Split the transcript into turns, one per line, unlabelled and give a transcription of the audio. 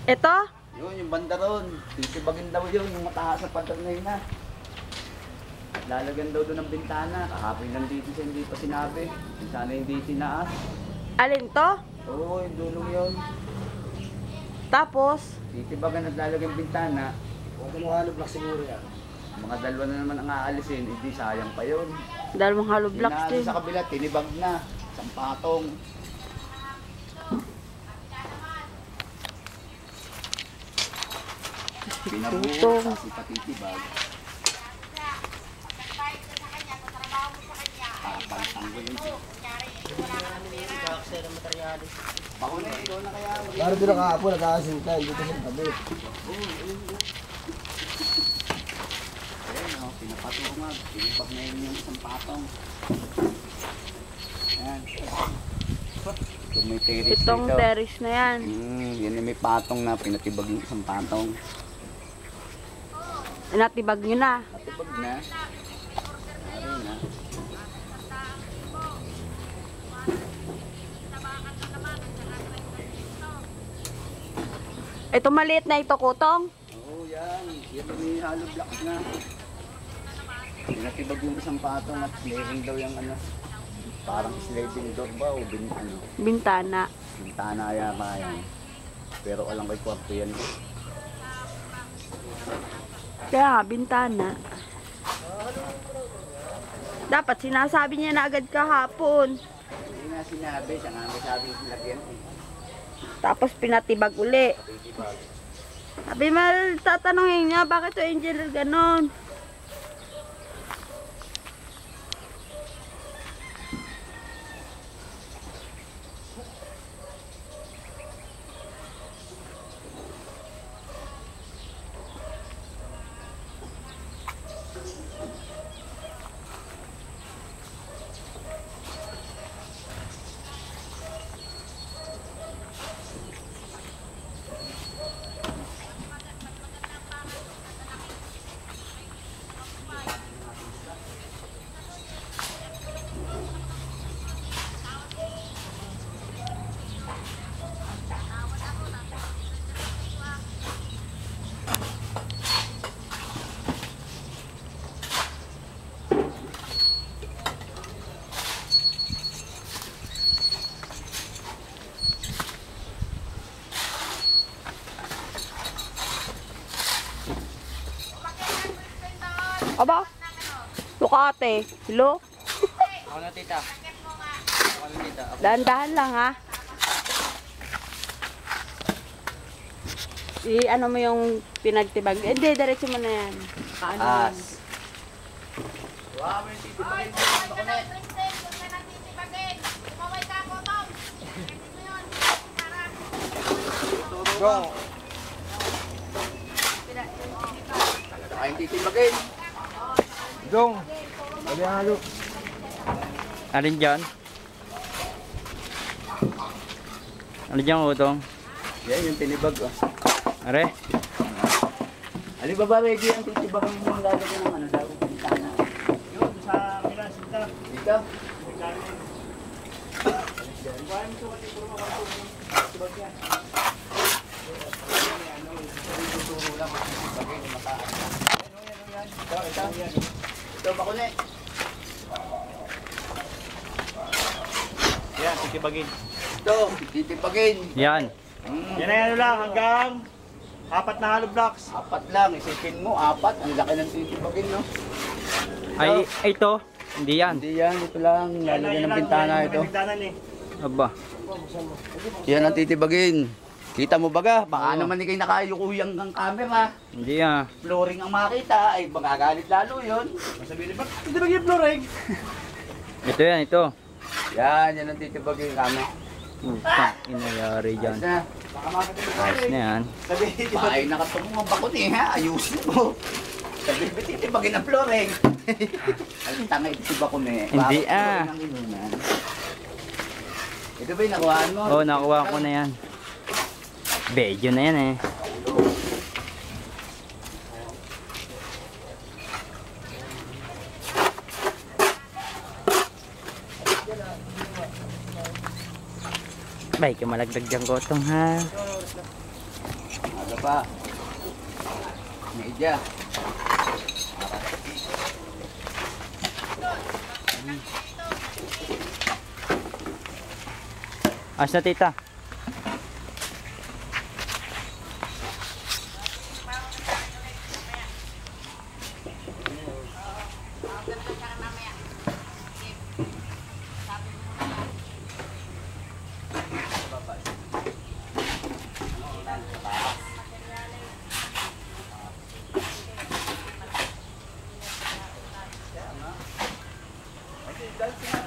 Ito?
Yun, yung banda ron. Titibagin daw yun, yung mataas na pader na yun na. At lalagyan daw doon ng bintana. Kahapon lang dito siya, hindi pa sinabi. Sana hindi tinaas.
Alin to?
Oo, yung dulong yun.
Tapos?
Titibagan at lalagyan bintana.
Huwag mo hollow block siguro yan.
Mga dalawa na naman ang aalisin, hindi sayang pa yun.
Dalawang hollow blocks
Inaano
din.
sa kabila, tinibag na. Isang patong. Pinabuo, tapos ipatitibag. Papaltang ko yun. Bako na, ikaw na kaya.
Laro din nakahapon, nagkakasinta. Hindi ko siya tabi.
Ayan o, pinapatungag. Tinibag na yun yung isang patong. Ayan. Kung may terrace
Itong
dito.
terrace na yan.
Yan yung may patong na pinatibag yung isang patong.
Natibag nyo na.
Natibag na. Ari na.
Ito maliit na ito, Kutong.
Oo, yan. Yan may hollow block na. Pinatibag yung isang patong at clearing daw yung ano. Parang sliding door ba o
Bintana.
bintana yata yan. Pero alam ko'y kwarto yan.
Kaya nga, bintana. Dapat sinasabi niya na agad kahapon.
Hindi na sinabi, siya nga may sabi yung lagyan.
Tapos pinatibag uli.
Patitibag.
Sabi mal, tatanungin niya, bakit to Angel ganon? Aba, Ducati. Hello?
Ako na tita. Ako na tita.
Dahan-dahan lang ha. Ano mo yung pinagtibag? Hindi, diretso mo na yan. Paano yan?
As. Wow, may titibagin. Go. Ay, titibagin.
Dong! Sabi ang halo.
Alin dyan? Alin dyan, Utong?
Yan yung tinibag. Oh.
Are?
Ali ba ba, ready ang titibagin yung lalagyan ng ano daw? Bintana.
Yun, sa Milasinta.
Dito. Ito, bakune.
Yan, titibagin.
Ito, titibagin.
Yan.
Yan ay ano lang, hanggang 4 na hollow blocks.
Apat lang, isipin mo, apat. Ang laki ng titibagin, no?
Ay, ito. Hindi yan.
Hindi yan, ito lang. Lalagyan ng bintana ito.
Aba.
Yan ang titibagin. Kita mo baga? Baka naman kayo nakayukuyang ng camera.
Hindi yan.
Flooring ang makita, ay magagalit lalo yun.
Masabihin, ba't titibagin yung flooring?
Ito yan, ito.
Yan ang titibagin kami.
Utang, inayari
Ayos
dyan.
na.
Ayos na yan.
Sabihin,
Bahay nakatungong ang bakuni ha, ayusin mo. Sabi ba titibagin ang flooring? Ay, tanga ito si bakuni.
Hindi,
Bakit flooring ang inunan? Ito ba yung nakuhaan mo?
Oo, nakuha ko na yan. Bedyo na yan eh. Bay, kamalagdag dyan, Kutong ha.
pa. Media.
Ayos na tita.
Dahil